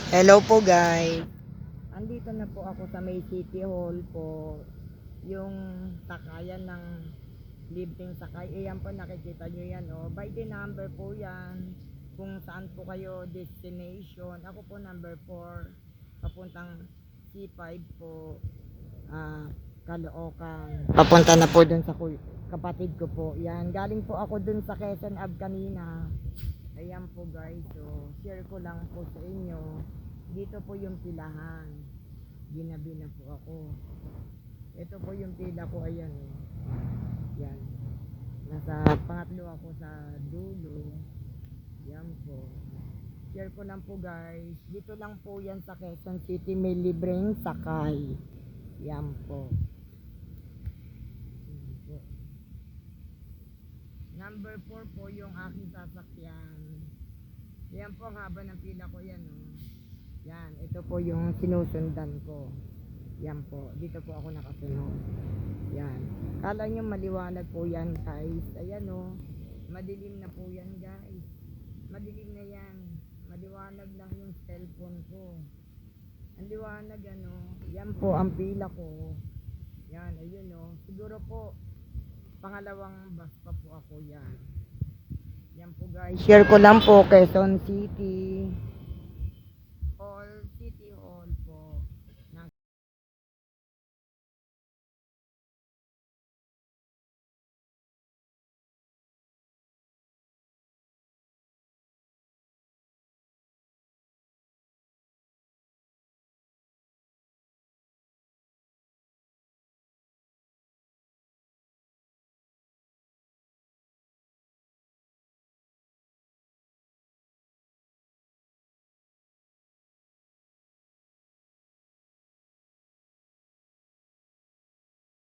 Hello po guys. Andito na po ako sa May City Hall po. Yung sakayan ng libreng sakay. Ayan po nakikita nyo yan oh. By the number po yan. Kung saan po kayo destination. Ako po number 4. Papuntang C5 po. Caloocan. Papunta na po dun sa kapatid ko po. Yan. Galing po ako dun sa Quezon Ave kanina. Ayan po guys, so share ko lang po sa inyo. Dito po yung pilahan. Ginabi na po ako. Ito po yung pila ko, ayan. Yan. Nasa pangatlo ako sa dulo. Yan po. Share ko lang po guys. Dito lang po yan sa Quezon City, may libreng sakay. Yan po. Number 4 po yung aking sasakyan. Yan po ang haba ng pila ko yan. Oh. Yan, ito po yung sinusundan ko. Yan po, dito po ako nakasunod. Yan. Kala nyo maliwanag po yan guys. Ayan oh. Madilim na po yan guys. Madilim na yan. Maliwanag lang yung cellphone ko. Ang liwanag ano. Yan po ang pila ko. Yan, ayun oh. Siguro po pangalawang bus pa po ako yan. Yan po guys. Share ko lang po Quezon City.